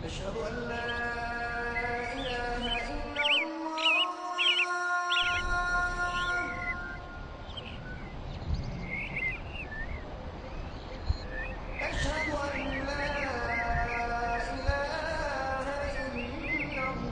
أشهد أن لا إله إلا الله أشهد أن لا إله إلا الله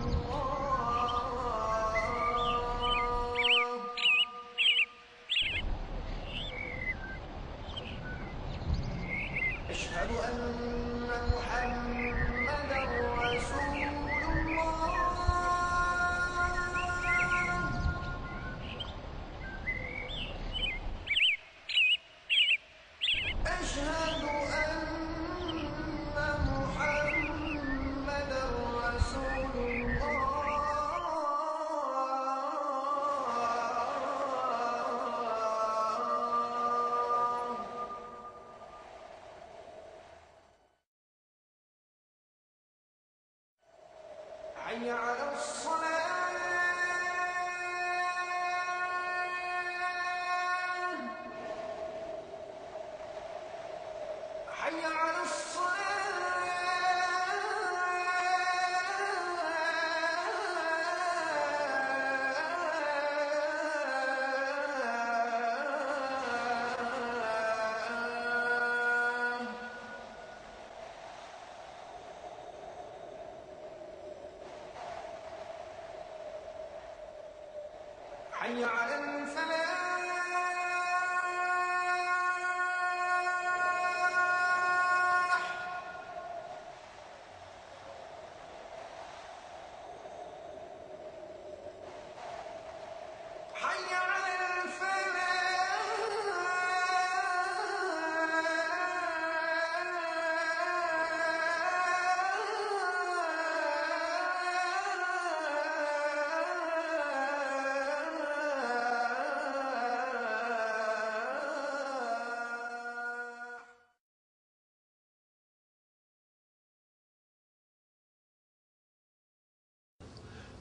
أشهد أن محمدا رسول الله أشهد أن محمدا رسول الله حي على الصلاة حي على الصلاة حي على الفلاح حي على الفلاح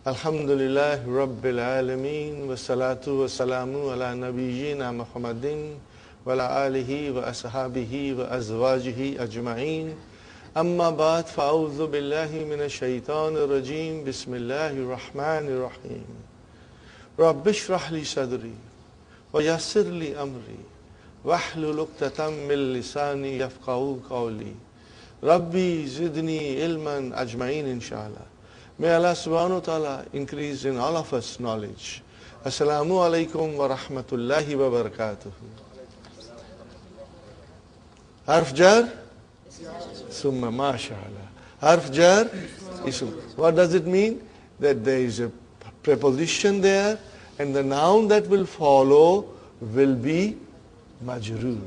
الحمد لله رب العالمين والصلاة والسلام على نبينا محمد وعلى آله وأصحابه وأزواجه أجمعين أما بعد فأعوذ بالله من الشيطان الرجيم بسم الله الرحمن الرحيم رب اشرح لي صدري ويسر لي أمري واحلل عقدة من لساني يفقهوا قولي ربي زدني علما أجمعين إن شاء الله. May Allah subhanahu wa ta'ala increase in all of us knowledge. Assalamu alaikum wa rahmatullahi wa barakatuh. Harf jar? Summa, mashallah. Harf jar? Ism. What does it mean? That there is a preposition there and the noun that will follow will be majroor.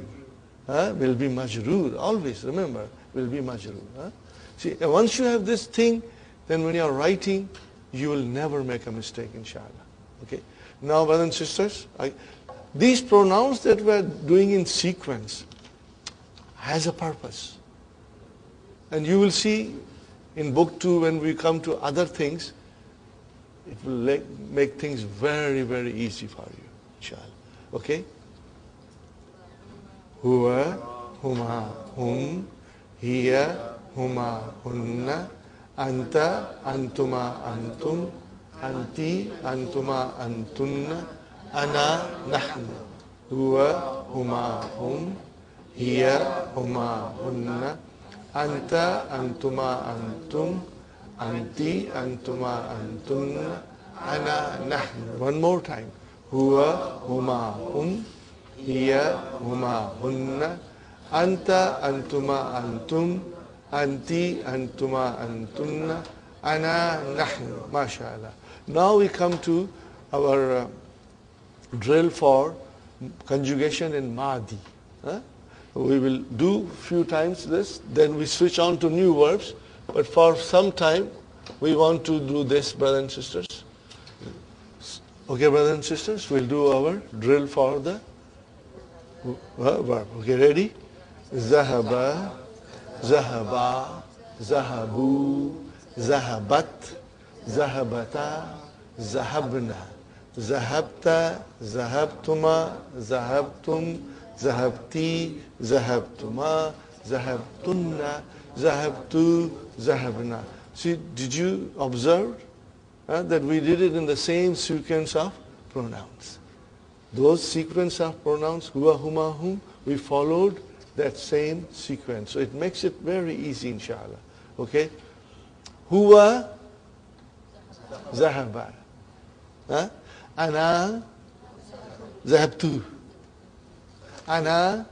Will be majroor. Always remember, will be majroor. See, once you have this thing, then when you are writing, you will never make a mistake, inshallah. Okay. Now, brothers and sisters, these pronouns that we are doing in sequence has a purpose. And you will see in book 2 when we come to other things, it will make things very, very easy for you, inshallah. Okay? Huwa, huma, hum, hiya, huma, hunna, Anta, antuma, antum, anti, antuma, antunna, ana, nahnu, huwa, huma, hum, hiya, huma, hunna, anta, antuma, antum, anti, antuma, antunna, ana, nahnu. One more time. Huwa, huma, hum, hiya, huma, hunna, anta, antuma, antum, Anti, antuma, antunna, ana, nahnu. MashaAllah. Now we come to our drill for conjugation in Madi. We will do few times this, then we switch on to new verbs. But for some time, we want to do this, brothers and sisters. Okay, brothers and sisters, we'll do our drill for the verb. Okay, ready? Zahaba, zahaba, zahabu, zahabat, zahabata, zahabna, zahabta, zahabtuma, zahabtum, zahabti, zahabtuma, zahabtunna, zahabtu, zahabna. See, did you observe that we did it in the same sequence of pronouns? Those sequence of pronouns, huwa, huma, hum, we followed that same sequence. So it makes it very easy, inshallah. Okay? Huwa, zahaba. Ana, zahabtu. Ana,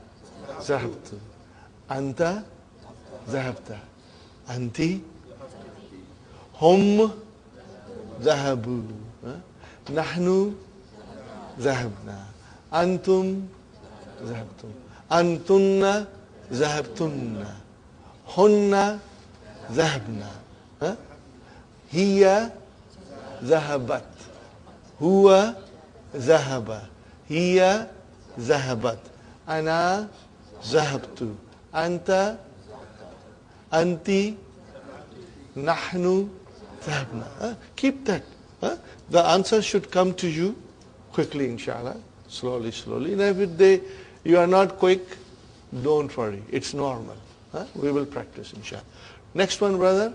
zahabtu. Anta, zahabta. Anti, hum, zahabu. Nahnu, zahabna. Antum, zahabtum. Antunna, zahabtunna. Hunna, zahabna. Hiya, zahabat. Huwa, zahaba. Hiya, zahabat. Ana, zahabtu. Anta, anti, nahnu, zahabna. Keep that. The answer should come to you quickly, inshallah. Slowly, slowly. And every day you are not quick, don't worry. It's normal. We will practice, inshallah. Next one, brother.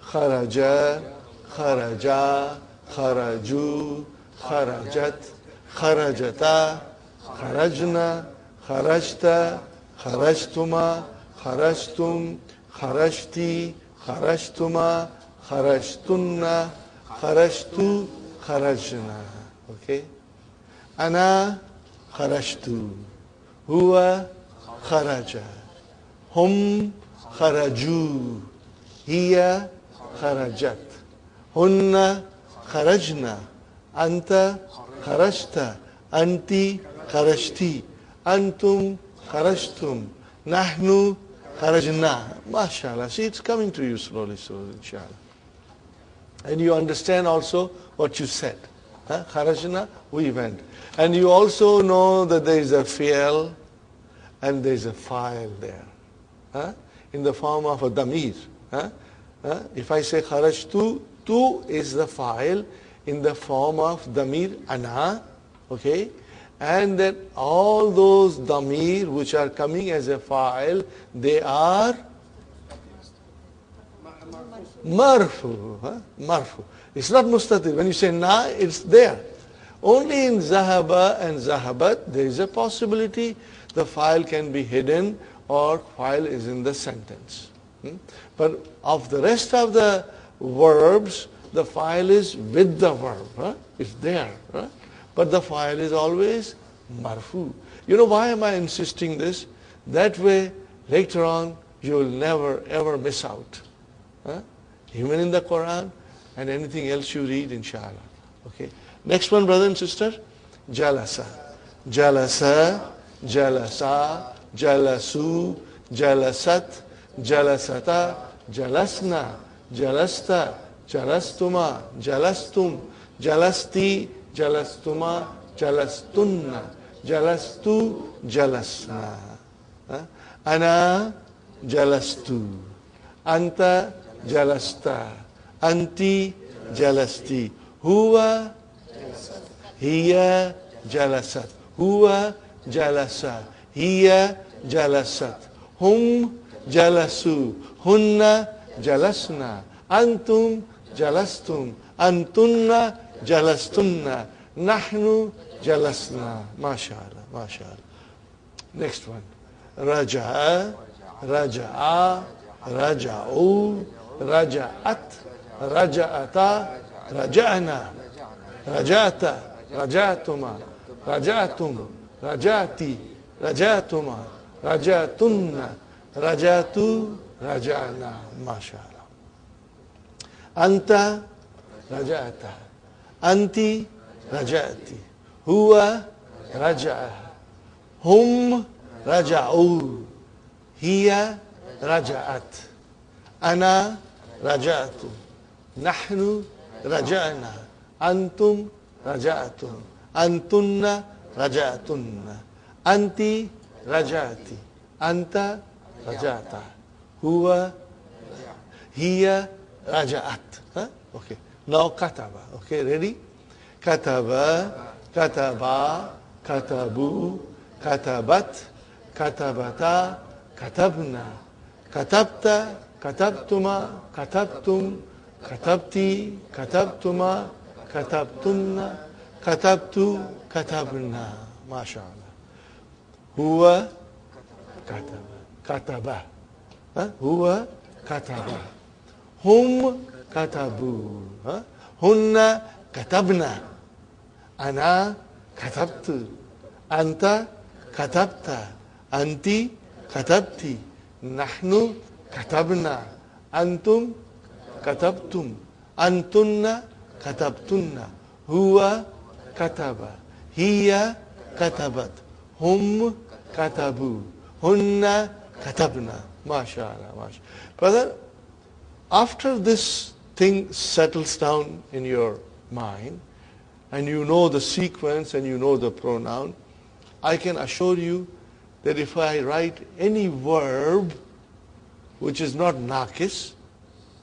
Kharaja, kharaja, kharaju, kharajat, kharajata, kharajna, kharajta, kharajtuma, kharajtum, kharajti, kharajtuma, kharajtunna, kharajtu, kharajna. Okay? Ana kharajtu. Huwa kharaja. Hum kharaju. Hiya kharajat. Hunna kharajna. Anta kharajta. Anti kharajti. Antum kharajtum. Nahnu kharajna. MashaAllah. See, it's coming to you slowly, slowly, inshallah. And you understand also what you said. Kharajna, we went. And you also know that there is a fi'l and there is a fa'il there. In the form of a damir. If I say kharajtu, tu is the fa'il in the form of damir ana. Okay? And that all those damir which are coming as a fa'il, they are marfu. Marfu. It's not mustatir. When you say na, it's there. Only in zahaba and zahabat, there is a possibility the file can be hidden or file is in the sentence. But of the rest of the verbs, the file is with the verb. It's there. But the file is always marfu. You know why am I insisting this? That way, later on, you will never ever miss out. Even in the Quran and anything else you read, inshallah. Okay. Next one, brother and sister. Jalasa. Jalasa. Jalasa. Jalasu. Jalasat. Jalasata. Jalasna. Jalasta. Jalastuma. Jalastum. Jalasti. Jalastuma. Jalastunna. Jalastu. Jalasna. Ana. Jalastu. Anta. Jalasta. Anti jalasti. Huwa hiya jalasat. Huwa jalasa. Hiya jalasat. Hum jalasu. Hunna jalasna. Antum jalastum. Antunna jalastunna. Nahnu jalasna. MashaAllah. MashaAllah. Next one. Raja'a. Raja'a. Raja'u. Raja'at. Raja'ata, raja'na, raja'ta, raja'tuma, raja'tum, raja'ti, raja'tuma, raja'tunna, raja'tu, raja'na. MashaAllah. Anta, raja'ta. Anti, raja'ti. Huwa, raja'a. Hum, raja'u. Hiya, raja'at. Ana, raja'tu. نحن رجعنا أنتم raja'atun. Antunna raja'atunna. Anti raja'ati. Anta raja'ata. Huwa, hiya raja'at. Huh? Okay. Now kataba. Okay, ready? Kataba, kataba, katabu, katabat, katabata, katabna, katabta, katabtuma, katabtum, katabti, katabtuma, katabtunna, katabtu, katabna. MashaAllah. Huwa kataba. Kataba. Huh? Huwa kataba. Hum katabu. Huh? Hunna katabna. Ana katabtu. Anta katabta. Anti katabti. Nahnu katabna. Antum katabtum. Antunna katabtunna. Huwa kataba. Hiya katabat. Hum katabu. Hunna katabna. MashaAllah. MashaAllah. Brother, after this thing settles down in your mind, and you know the sequence and you know the pronoun, I can assure you that if I write any verb which is not nakis,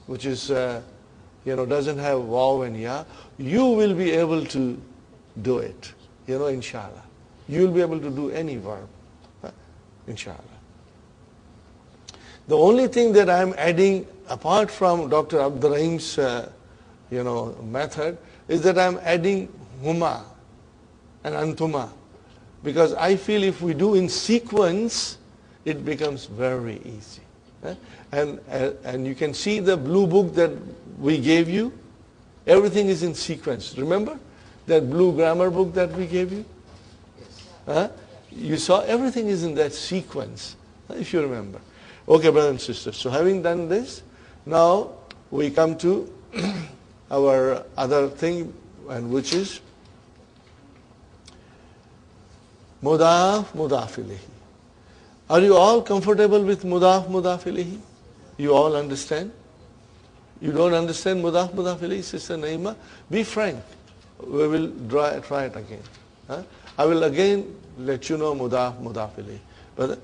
which is, doesn't have waw and ya, you will be able to do it, inshallah. You will be able to do any verb, inshallah. The only thing that I'm adding, apart from Dr. Abdurrahim's, method, is that I'm adding huma and antuma. Because I feel if we do in sequence, it becomes very easy. And you can see the blue book that we gave you. Everything is in sequence. Remember that blue grammar book that we gave you? You saw everything is in that sequence, if you remember. Okay, brothers and sisters. So having done this, now we come to our other thing, and which is mudaf, mudaf ilayhi. Are you all comfortable with mudaf, mudaf ilayhi? You all understand? You don't understand mudaf, mudaf ilayhi, Sister Naima? Be frank. We will try it again. I will again let you know mudaf, mudaf ilayhi. But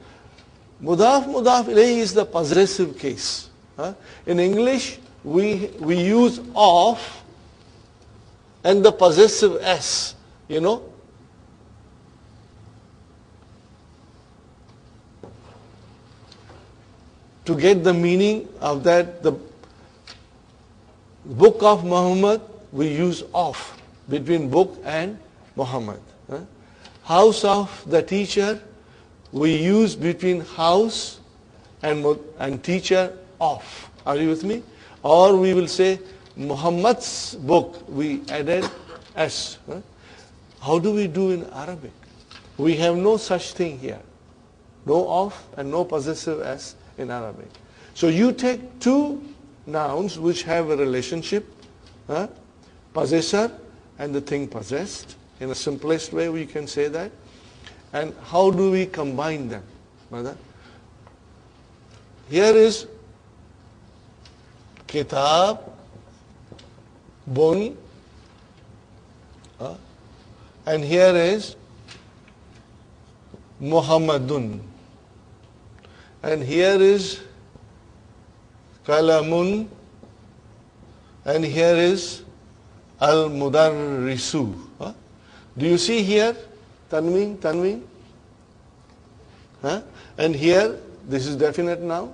mudaf, mudaf ilayhi is the possessive case. In English, we use of and the possessive s, to get the meaning of that. The book of Muhammad, we use of between book and Muhammad. House of the teacher, we use between house and teacher of. Are you with me? Or we will say Muhammad's book, we added s. How do we do in Arabic? We have no such thing here. No of and no possessive s in Arabic. So you take two nouns which have a relationship, possessor and the thing possessed. In the simplest way we can say that. And how do we combine them, brother? Here is kitab, bun, and here is Muhammadun, and here is kalamun, and here is al-mudarrisu. Do you see here tanween, tanween? And here, this is definite noun.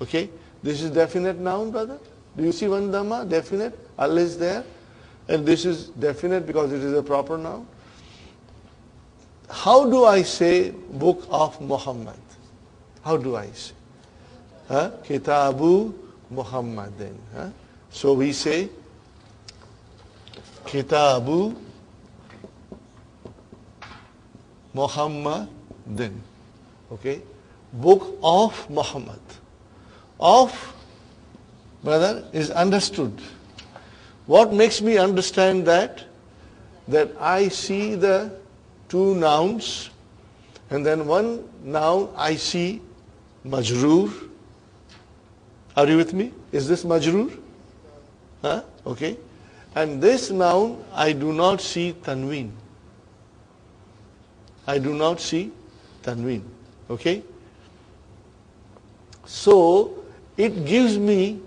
Okay? This is definite noun, brother. Do you see one dhamma? Definite. Al is there. And this is definite because it is a proper noun. How do I say book of Muhammad? How do I say? Kitabu Muhammadin. So we say Kitabu Muhammadin. Okay? Book of Muhammad. Of, brother, is understood. What makes me understand that? That I see the two nouns, and then one noun I see majroor. Are you with me? Is this majroor? Okay. And this noun, I do not see tanween. I do not see tanween. Okay? So, it gives me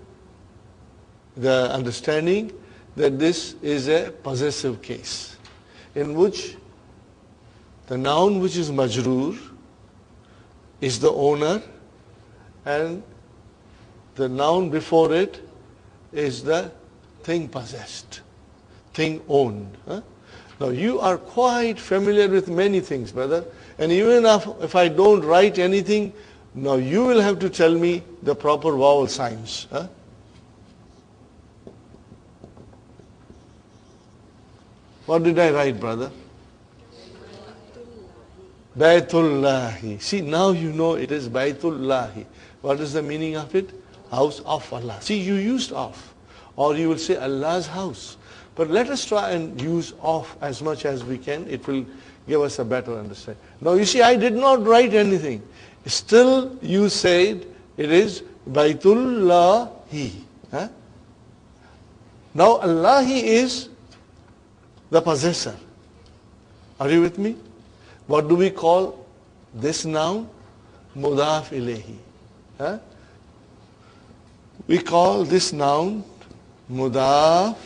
the understanding that this is a possessive case in which the noun which is majroor is the owner and the noun before it is the thing possessed, thing owned. Now you are quite familiar with many things, brother, and even if I don't write anything, now you will have to tell me the proper vowel signs. What did I write, brother? Baytullahi. See, now you know it is Baytullahi. What is the meaning of it? House of Allah. See, you used of. Or you will say Allah's house. But let us try and use of as much as we can. It will give us a better understanding. Now you see, I did not write anything. Still you said it is Baytullahi. Now Allahi is the possessor. Are you with me? What do we call this noun? Mudaf ilayhi. We call this noun Mudaf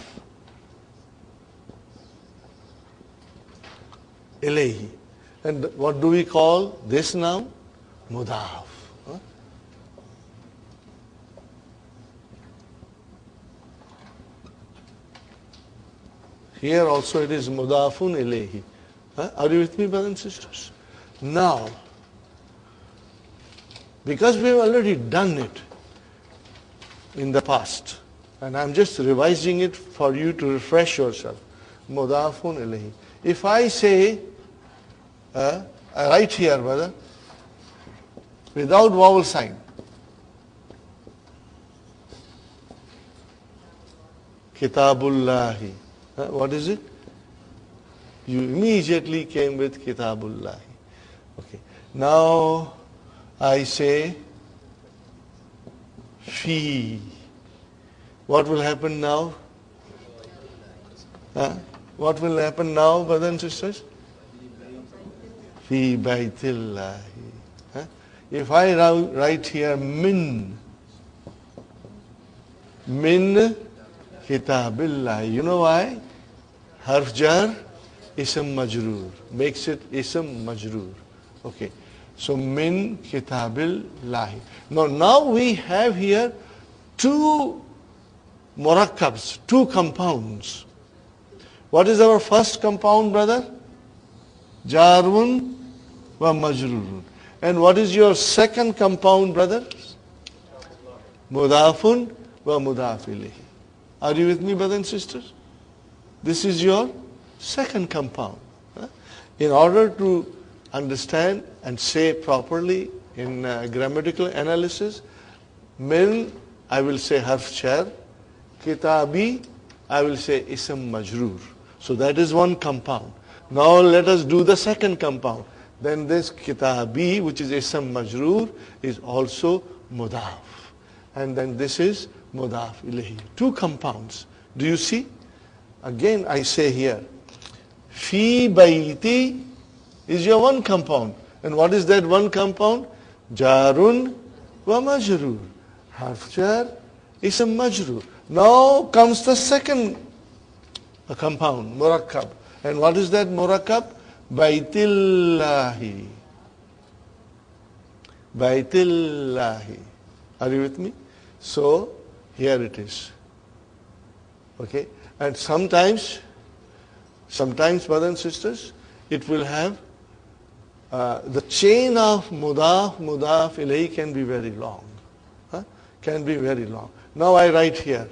ilayhi. And what do we call this noun? Mudaf. Here also it is Mudafun ilayhi. Are you with me, brothers and sisters? Now, because we have already done it in the past, and I'm just revising it for you to refresh yourself. Mudafun ilayhi. If I say, I write here, brother, without vowel sign, Kitabullahi. What is it? You immediately came with Kitabullahi. Okay. Now I say Fi. What will happen now? What will happen now, brothers and sisters? Fi Baitillahi. If I write here Min Kitabillahi, you know why? Harf jar, ism majroor. Makes it ism majroor. Okay. So Min Kitabillahi. Now we have here two murakkabs, two compounds. What is our first compound, brother? Jarun wa majrurun. And what is your second compound, brother? Mudafun wa mudaf ilayhi. Are you with me, brothers and sisters? This is your second compound. In order to understand and say properly in grammatical analysis, min, I will say harf jar, kitabi, I will say ism majroor. So that is one compound. Now let us do the second compound. Then this kitabi, which is ism majroor, is also mudaf. And then this is mudaf ilayhi. Two compounds. Do you see? Again I say here, fi bayti is your one compound. And what is that one compound? Jarun wa majroor. Harf jar, ism majroor. Now comes the second compound, murakkab. And what is that murakkab? Baitillahi. Baitillahi. Are you with me? So, here it is. Okay? And sometimes, brothers and sisters, it will have, the chain of mudaf ilayhi can be very long. Can be very long. Now I write here.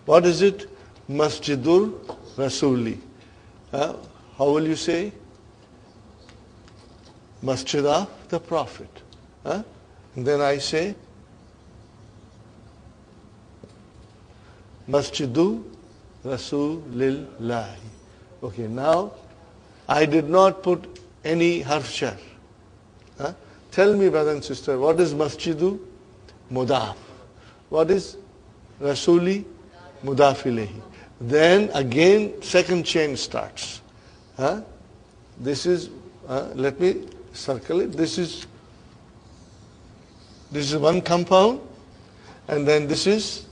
What is it? Masjidul Rasuli. How will you say? Masjid of the Prophet. And then I say Masjidu Rasulillahi. Okay, now I did not put any harf jar. Huh? Tell me, brother and sister, what is masjidu? Mudaf. What is rasuli? Mudaf ilayhi. Then again second chain starts. Huh? This is, let me circle it. This is one compound, and then this is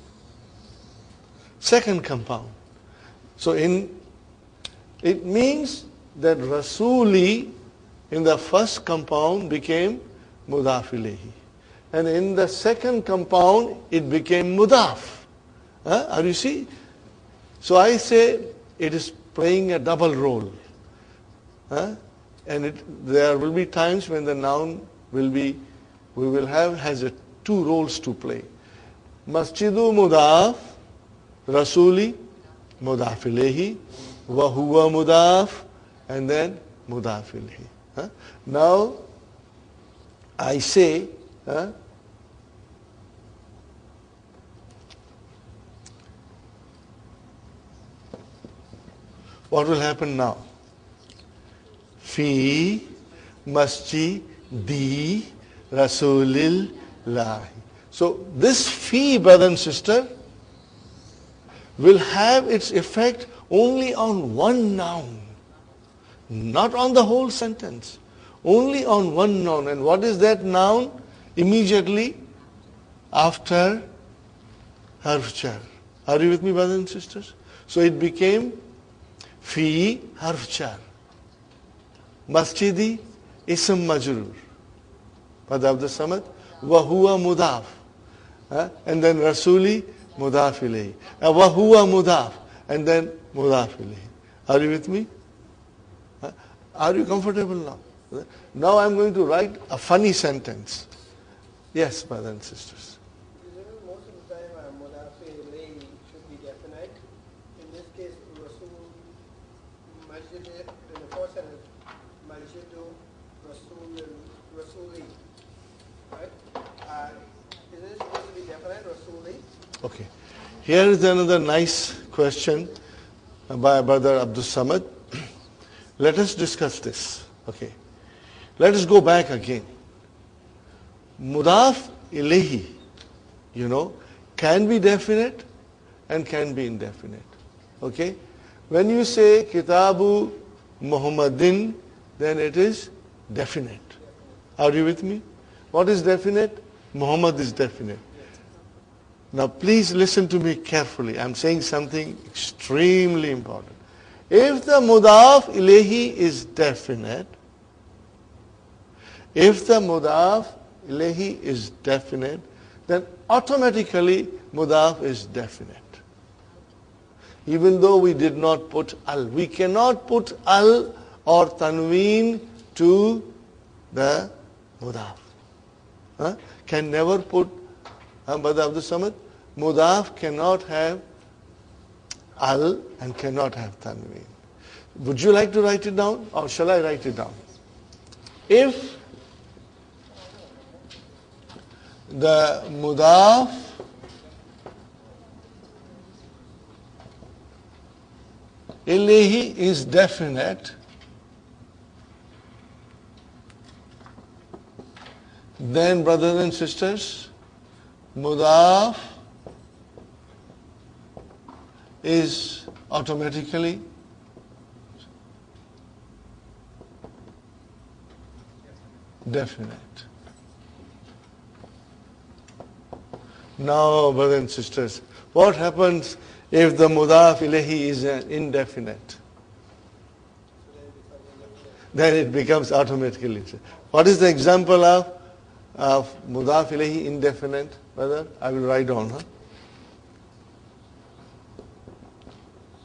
second compound. So it means that rasuli in the first compound became mudaf ilayhi. And in the second compound, it became mudaf. Are you see? So I say it is playing a double role. And there will be times when the noun has two roles to play. Masjidu mudaf, rasuli mudaf ilayhi, wa huwa mudaf, and then mudaf ilayhi. Now, I say, what will happen now? Fi masjidi rasulillahi. So this fi, brother and sister, will have its effect only on one noun, not on the whole sentence, only on one noun. And what is that noun? Immediately after harf jar. Are you with me, brothers and sisters? So it became fi harf jar. Masjidi ism majrur. Pad Abd Samad. Wa huwa mudaf. And then rasuli mudaf ilayhi. Wa huwa mudaf. And then mudaf ilayhi. Are you with me? Are you comfortable now? Now I'm going to write a funny sentence. Yes, brothers and sisters. Most of the time, mudaf ilayhi should be definite. In this case, rasul, masjid, in the first sentence, masjidu rasuli. Right? Is this supposed to be definite, rasuli? Okay. Here is another nice question by Brother Abdul Samad. Let us discuss this. Okay. Let us go back again. Mudaf ilayhi, can be definite and can be indefinite. Okay? When you say Kitabu Muhammadin, then it is definite. Are you with me? What is definite? Muhammad is definite. Now please listen to me carefully. I'm saying something extremely important. If the mudaf ilayhi is definite, then automatically mudaf is definite. Even though we did not put al. We cannot put al or tanween to the mudaf. Can never put, Brother Abdul Samad, mudaf cannot have al and cannot have tanween. Would you like to write it down, or shall I write it down? If the mudaf ilayhi is definite, then brothers and sisters, mudaf is automatically definite. Now, brothers and sisters, what happens if the mudaf ilayhi is indefinite? Then it becomes automatically. What is the example of mudaf ilayhi indefinite, brother? I will write down.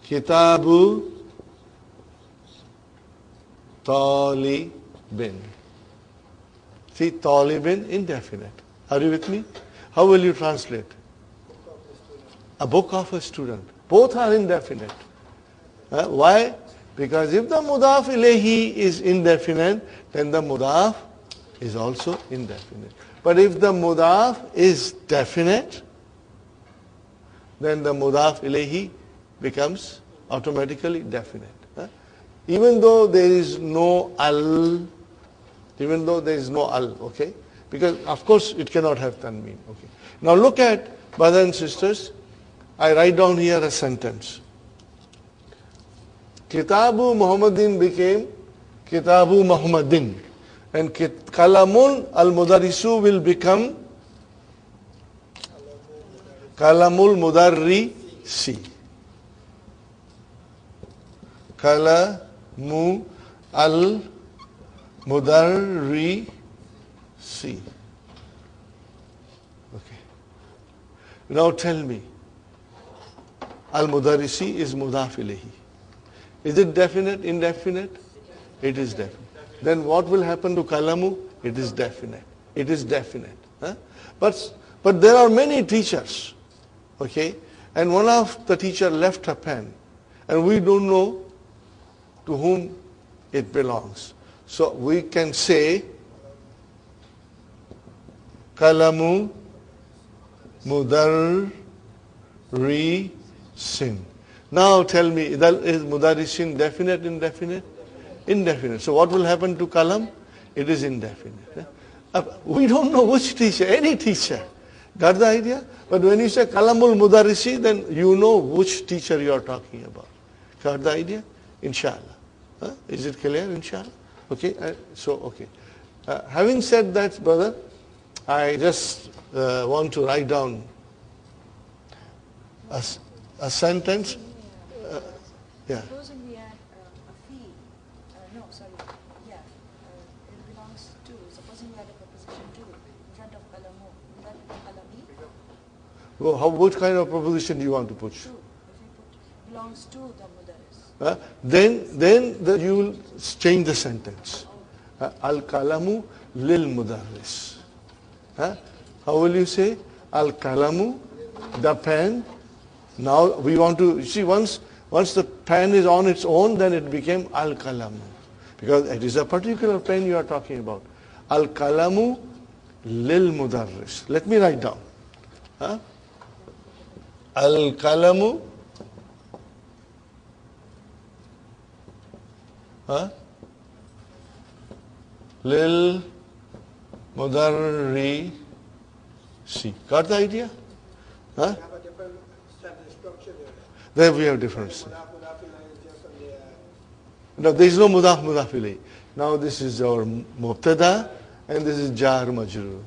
Kitabu talibin. See, talibin, indefinite. Are you with me? How will you translate? A book of a student. Both are indefinite. Why? Because if the mudaf ilayhi is indefinite, then the mudaf is also indefinite. But if the mudaf is definite, then the mudaf ilayhi becomes automatically definite. even though there is no al, okay? Because of course it cannot have tanween, okay? Now look at, brothers and sisters, I write down here a sentence. Kitabu Muhammadin became Kitabu Muhammadin. And Kalamun al-Mudarisu will become Kalamul Mudarrisi. Kalamu al-Mudarrisi. Okay. Now tell me, al-Mudarrisi is mudaf ilayhi. Is it definite, indefinite? It is definite. Then what will happen to kalamu? It is definite. It is definite. Huh? But there are many teachers, okay? And one of the teacher left a pen, and we don't know to whom it belongs. So we can say kalamu mudarrisin. Now tell me, is mudarrisin definite, indefinite? Indefinite. So what will happen to kalam? It is indefinite. We don't know which teacher, any teacher. Got the idea? But when you say kalamul mudarrisi, then you know which teacher you are talking about. Got the idea? Inshallah. Is it clear? Inshallah. Okay. Okay. Having said that, brother, I just want to write down a sentence. Yeah. Supposing we add a fee, it belongs to, supposing we add a preposition to in front of kalamu, will that become kalami? Well, what kind of proposition do you want to put? To, if we put belongs to the mudaris. Then you will change the sentence. Al-kalamu lil mudarris. How will you say? Al-kalamu, the pen. Now we want to, you see, once the pen is on its own, then it became al-kalamu. Because it is a particular pen you are talking about. Al-kalamu lil mudarris. Let me write down. Al-kalamu lil mudarrisi. Got the idea? We have a different sentence structure there. There we have difference. Mudaf ilayhi is just on the No, there is no mudaf ilayhi. Now this is our mubtada and this is jar majroor.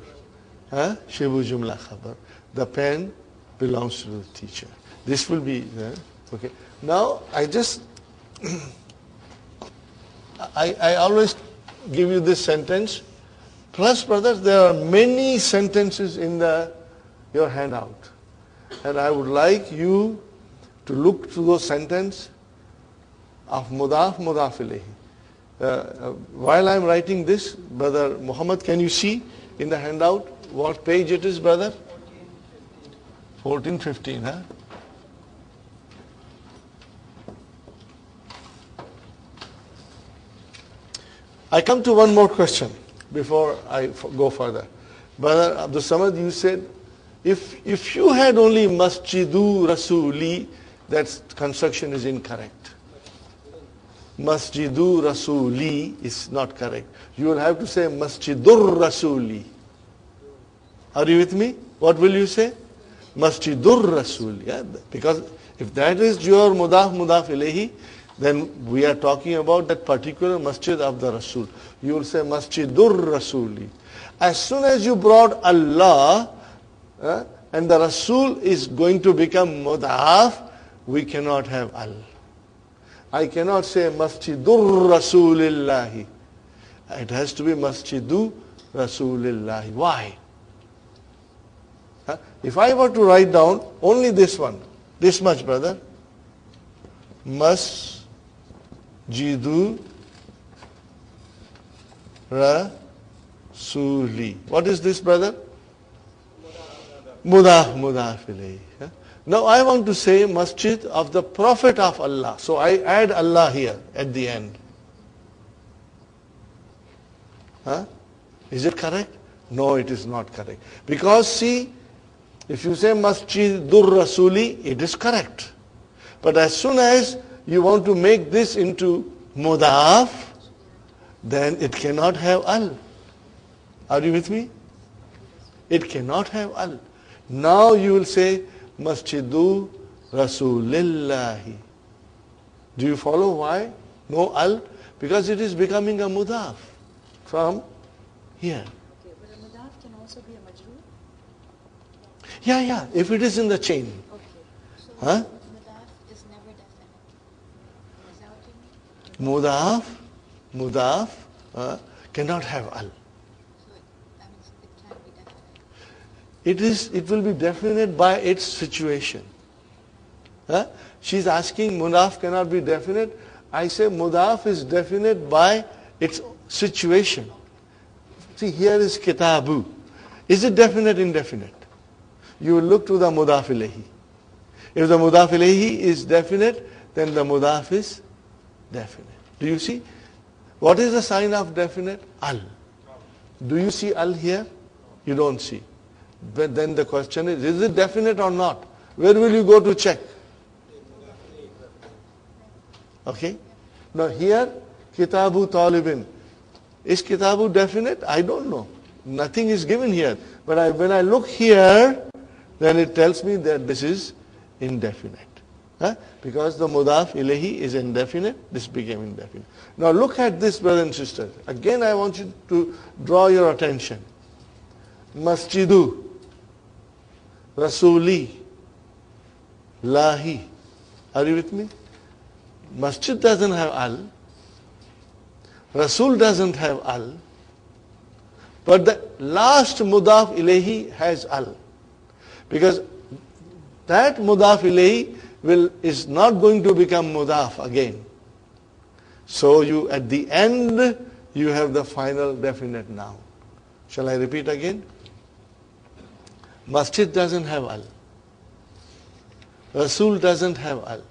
Shibu jumla khabar. The pen belongs to the teacher. This will be okay. Now I just I always give you this sentence. Plus, brothers, there are many sentences in your handout. And I would like you to look through those sentences of mudaf ilayhi. While I'm writing this, Brother Muhammad, can you see in the handout what page it is, brother? 14, 15, huh? I come to one more question before I go further. Brother Abdul Samad, you said, if you had only Masjidu Rasuli, that construction is incorrect. Masjidu Rasuli is not correct. You will have to say Masjidur Rasuli. Are you with me? What will you say? Masjidur Rasuli. Yeah? Because if that is your mudaf ilayhi, then we are talking about that particular masjid of the Rasul. You will say Masjidur Rasuli. As soon as you brought Allah, and the Rasul is going to become mudaf, we cannot have al. I cannot say Masjidur Rasulillahi. It has to be Masjidu Rasulillahi. Why? If I were to write down only this one, this much, brother, Masjidu Rasuli. What is this, brother? Mudaf ilayhi. Now I want to say masjid of the Prophet of Allah. So I add Allah here at the end. Is it correct? No, it is not correct. Because see, if you say Masjidur Rasuli, it is correct. But as soon as you want to make this into mudaf, then it cannot have al. Are you with me? It cannot have al. Now you will say Masjidu Rasulillahi. Do you follow why? No al? Because it is becoming a mudaf from here. Okay, but a mudaf can also be a majroor? Yeah, if it is in the chain. Okay. So Huh? mudaf is never definite. Is that what you mean? Mudaf cannot have al. So that means it can't be definite. It will be definite by its situation. Huh? She's asking mudaf cannot be definite. I say mudaf is definite by its situation. See, here is kitabu. Is it definite, indefinite? You will look to the mudaf ilayhi. If the mudaf ilayhi is definite, then the mudaf is definite. Do you see? What is the sign of definite? Al. Do you see al here? You don't see. But then the question is it definite or not? Where will you go to check? Okay? Now here, kitabu talibin. Is kitabu definite? I don't know. Nothing is given here. But when I look here, then it tells me that this is indefinite. Huh? Because the mudaf ilahi is indefinite, this became indefinite. Now look at this, brothers and sisters. Again I want you to draw your attention. Masjidu, Rasuli, Lahi. Are you with me? Masjid doesn't have al. Rasul doesn't have al. But the last mudaf ilahi has al. Because that mudaf ilahi is not going to become mudaf again. So you at the end you have the final definite noun. Shall I repeat again? Masjid doesn't have al. Rasul doesn't have al.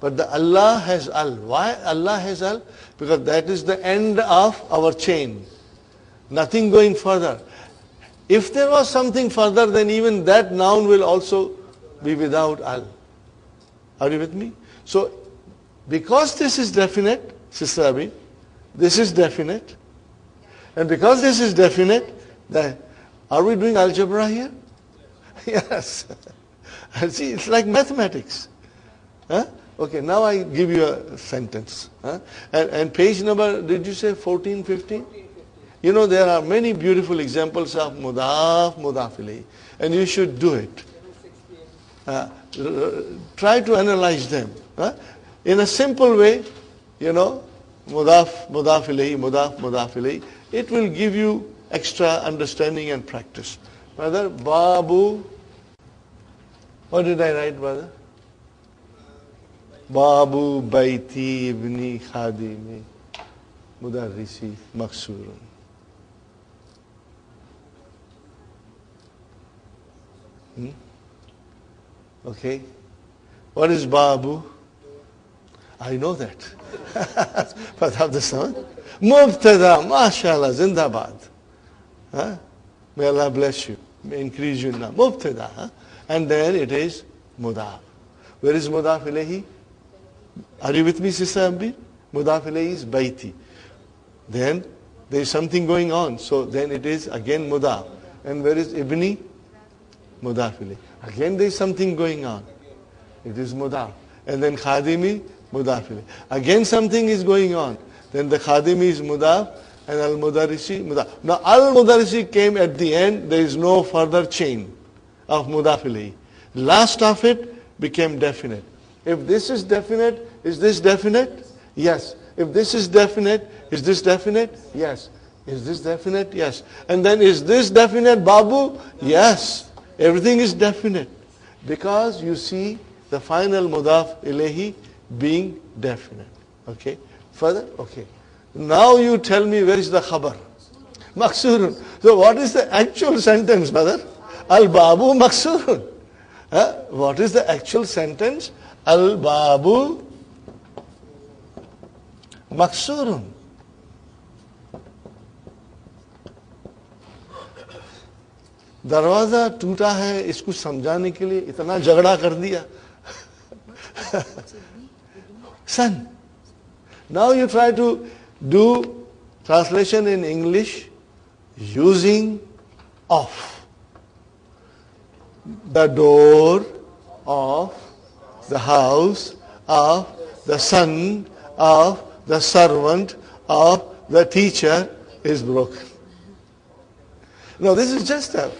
But the Allah has al. Why Allah has al? Because that is the end of our chain. Nothing going further. If there was something further, then even that noun will also be without al. Are you with me? So, because this is definite, Sister Abi, this is definite. And because this is definite, are we doing algebra here? Yes. See, it's like mathematics. Huh? Okay, now I give you a sentence. Huh? And page number, did you say 14, 15? You know, there are many beautiful examples of mudaf, mudaf ilayhi. And you should do it. Try to analyze them. Huh? In a simple way, you know, mudaf, mudaf ilayhi, mudaf, mudaf ilayhi. It will give you extra understanding and practice. Brother, Babu, what did I write, brother? Babu, Baiti, Ibni, Khadimi, Mudarrisi, Maksurun. Okay. What is Babu? I know that. But have the sound. Mubtada, mashallah, zindabad. Huh? May Allah bless you. May increase you now. Mubtada. Huh? And then it is mudaf. Where is mudaf ilayhi? Are you with me, Sister Ambi? Mudaf ilayhi is baiti. Then there is something going on. So then it is again mudaf. And where is ibni? Mudaf ilayhi. Again there is something going on. It is mudaf. And then khadimi, mudaf ilayhi. Again something is going on. Then the khadimi is mudaf and al-mudarrisi, mudaf. Now al-mudarrisi came at the end. There is no further chain of mudaf ilayhi. Last of it became definite. If this is definite, is this definite? Yes. If this is definite, is this definite? Yes. Is this definite? Yes. And then is this definite, Babu? Yes. Everything is definite. Because you see the final mudaf ilayhi being definite. Okay. Further? Okay. Now you tell me where is the khabar? Maksurun. So what is the actual sentence, brother? Al-Babu Maksurun. What is the actual sentence? Al-Babu Maksurun. दरवाजा टूटा है इसको समझाने के लिए इतना झगड़ा कर दिया. Son, Now you try to do translation in English using of. The door of the house of the son of the servant of the teacher is broken. Now this is just a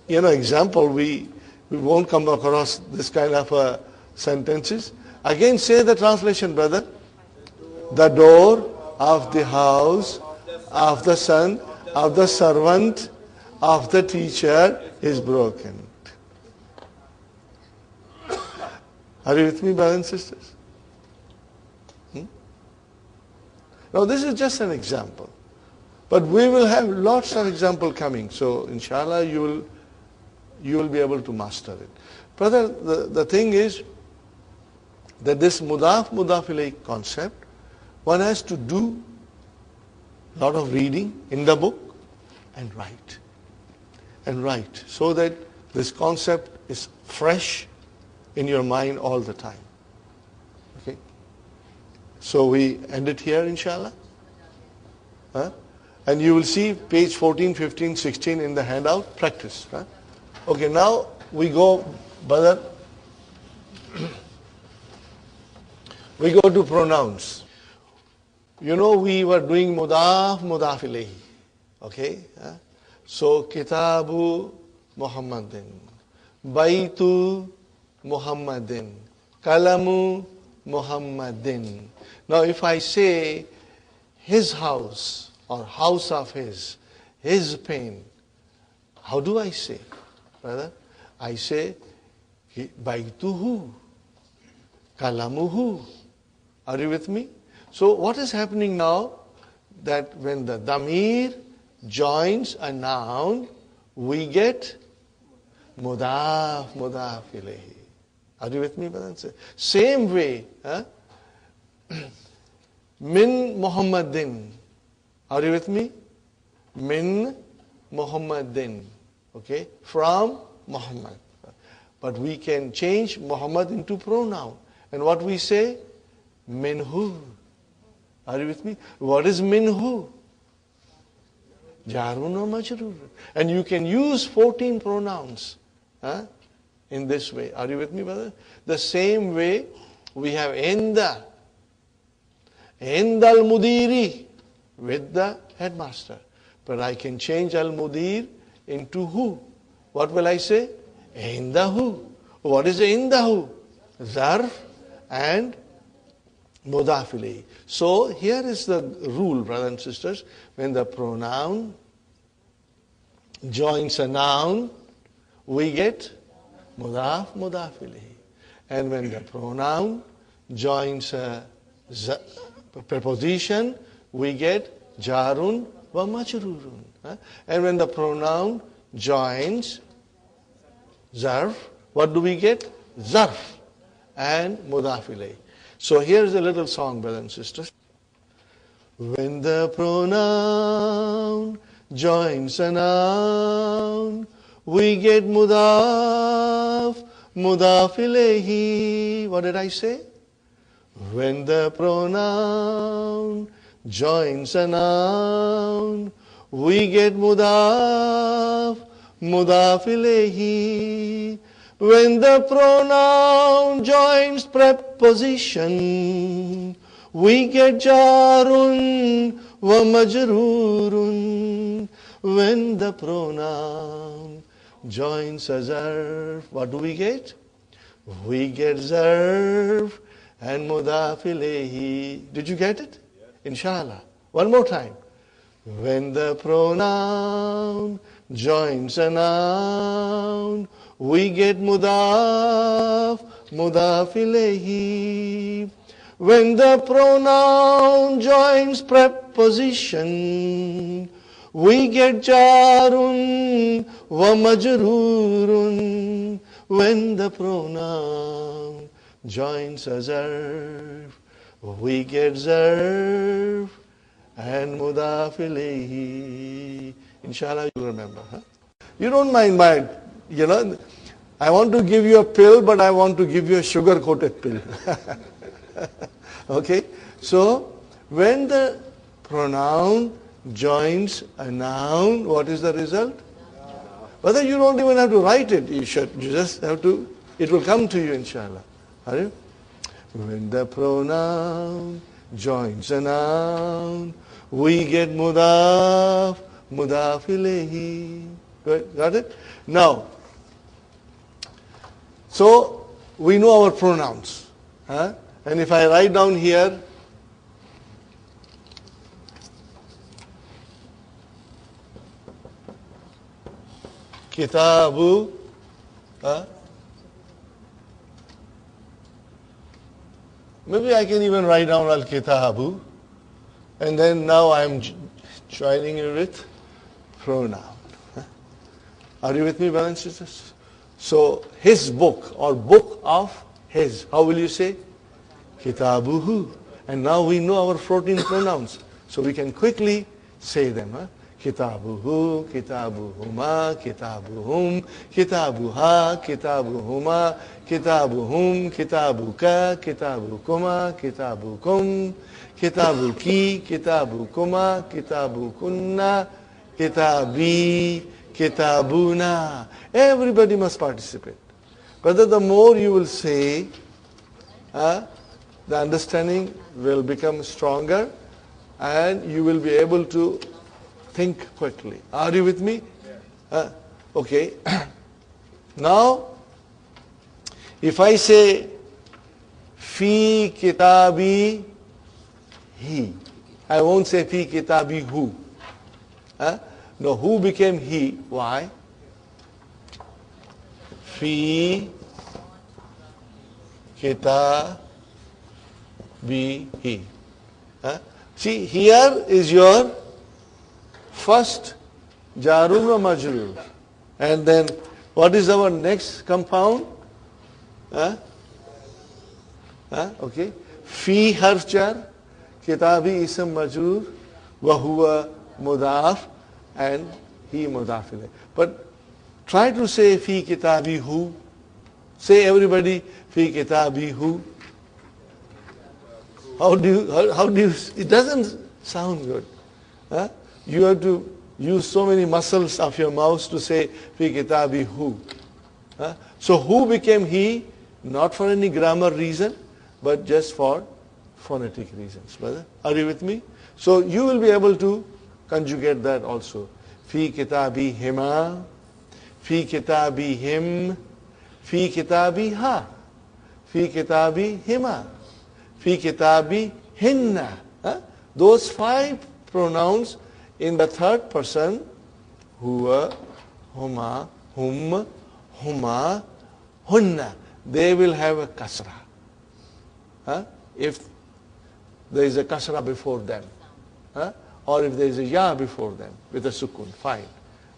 example. We won't come across this kind of sentences. Again say the translation, brother. The door of the house of the son of the servant of the teacher is broken. Are you with me, brothers and sisters? Now this is just an example. But we will have lots of examples coming. So inshallah you will be able to master it. Brother, the thing is that this mudaf ilayh concept, one has to do a lot of reading in the book and write. And write so that this concept is fresh in your mind all the time. Okay? So we end it here, inshallah. Huh? And you will see page 14, 15, 16 in the handout, practice. Huh? Okay, now we go, brother. We go to pronouns. We were doing mudaf ilayhi. Okay? Huh? So, kitabu Muhammadin, baitu Muhammadin, kalamu Muhammadin. Now if I say his house or house of his pen, how do I say, brother? I say baituhu, kalamuhu. Are you with me? So what is happening now? That when the damir joins a noun, we get mudaf ilayhi. Are you with me, brother? Same way, min Muhammadin. Are you with me? Min Muhammadin. Okay? From Muhammad. But we can change Muhammad into pronoun. And what we say? Minhu. Are you with me? What is minhu? Jarun or majrur. And you can use 14 pronouns in this way. Are you with me, brother? The same way we have inda. Inda al-mudiri, with the headmaster. But I can change al-mudir into who. What will I say? Indahu. What is indahu? Zarf and mudaf ilayhi. So here is the rule, brothers and sisters. When the pronoun joins a noun, we get mudaf ilayhi. And when the pronoun joins a preposition, we get jarun wa majrurun. And when the pronoun joins zarf, what do we get? Zarf and mudaf ilayhi. So here's a little song, brothers and sisters. When the pronoun joins a noun, we get mudaf ilayhi. What did I say? When the pronoun joins a noun, we get mudaf ilayhi. When the pronoun joins preposition, we get jarun wa majrurun. When the pronoun joins a zarf, what do we get? We get zarf and mudaf ilayhi. Did you get it? Inshallah. One more time. When the pronoun joins a noun, we get mudaf ilayhi. When the pronoun joins preposition, we get jarun wa majrurun. When the pronoun joins a zarf, we get zarf and mudaf ilayhi. Inshallah you'll remember. You don't mind my, I want to give you a pill, but I want to give you a sugar-coated pill. Okay? So, When the pronoun joins a noun, what is the result? Whether you don't even have to write it, you just have to, it will come to you, inshallah. Are you? When the pronoun joins a noun, we get mudaf, mudaf ilayhi. Good, got it? Now, so we know our pronouns. Huh? And if I write down here, kitabu, maybe I can even write down al-kitabu, and then now I'm joining it with pronoun. Are you with me, brothers and sisters? So his book, or book of his, how will you say? Kitabuhu. And now we know our 14 pronouns, so we can quickly say them. Kitabuhu, kitabuhuma, kitabuhum, kitabuha, kitabuhuma, kitabuhum, kitabuka, kitabukuma, kitabukum, kitabuki, kitabukuma, kitabukunna, kitabi, kitabuna. Everybody must participate. But the more you will say, the understanding will become stronger and you will be able to think quickly. Are you with me? Okay. Now, if I say, fi kitabi he, I won't say fi kitabi hu. No, who became he? Why? Fi kitabi he. See, here is your first jarur wa majrur. And then what is our next compound? Okay. Fi harf jar, kitabi ism majrur, wa huwa mudaf, and he mudaf ilayh. But try to say fi kitabi hu. Say everybody fi kitabi hu. How do you, it doesn't sound good. You have to use so many muscles of your mouth to say fi kitabi hu. So who became he? Not for any grammar reason, but just for phonetic reasons. Brother, are you with me? So you will be able to conjugate that also. Fi kitabi hima, fi kitabi him, fi kitabi ha, fi kitabi hima, fi kitabi hinna. Those 5 pronouns in the third person, huwa, huma, hum, huma, hunna, they will have a kasra. If there is a kasra before them. Or if there is a ya before them with a sukun, fine.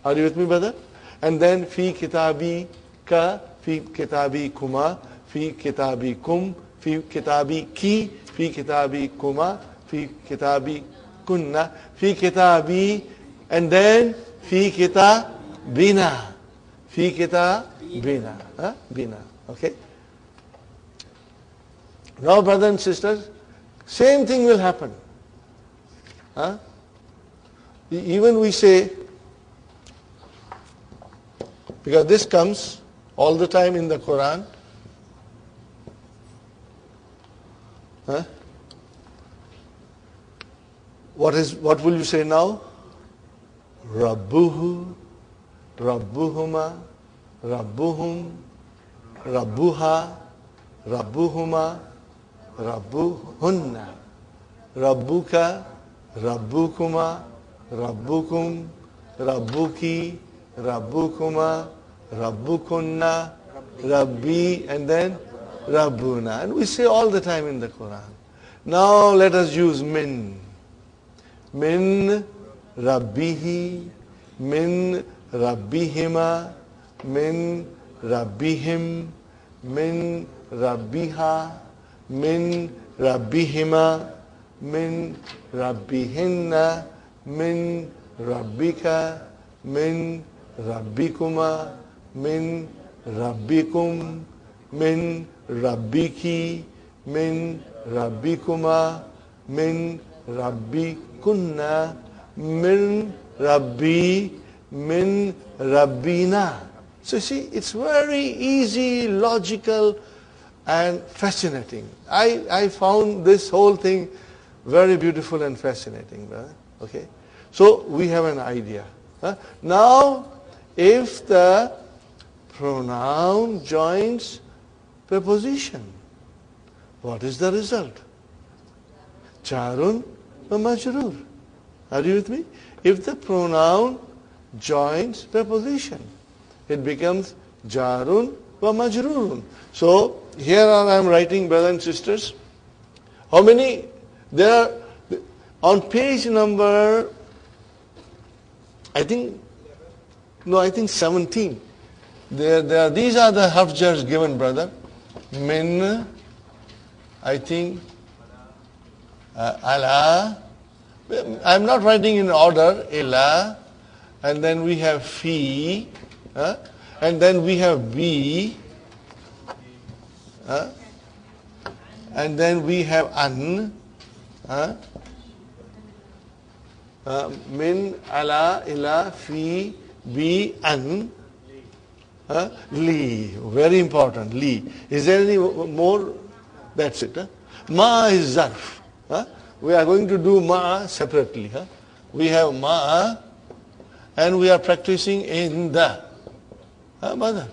Are you with me, brother? And then fi kitabi ka, fi kitabi kuma, fi kitabi kum, fi kitabi ki, fi kitabi kuma, fi kitabi kunna, fi kitabi, and then fi kitabina, fi kitabina, bina. Okay. Now, brothers and sisters, same thing will happen. Even we say, because this comes all the time in the Quran. What will you say now? Rabbuhu, Rabbuhuma, Rabbuhum, Rabbuha, Rabbuhuma, Rabbuhunna, Rabbuka, Rabbukuma, Rabbukum, Rabbuki, Rabbukuma, Rabbukunna, Rabbi, and then Rabbuna. And we say all the time in the Quran. Now let us use min. Min Rabbihi, min Rabbihima, min Rabbihim, min Rabbiha, min Rabbihima, min Rabbihinna, min Rabbika, min Rabbikuma, min Rabbikum, min Rabbiki, min Rabbikuma, min Rabbi kunna, min Rabbi, min Rabbina. So see, it's very easy, logical, and fascinating. I found this whole thing very beautiful and fascinating, brother. Okay? So we have an idea. Now, if the pronoun joins preposition, what is the result? Jarun wa majroor. Are you with me? If the pronoun joins preposition, it becomes jarun wa majroorun. So here I am writing, brothers and sisters. How many? There are on page number, I think 17. These are the harf jars given, brother. Min, I think, ala. I'm not writing in order. Ila, and then we have fi, and then we have bi, and then we have an. Min, ala, ila, fi, bi, an, li. Very important, li. Is there any more? That's it. Ma is zarf. We are going to do ma separately. We have ma, and we are practicing in the. Mother.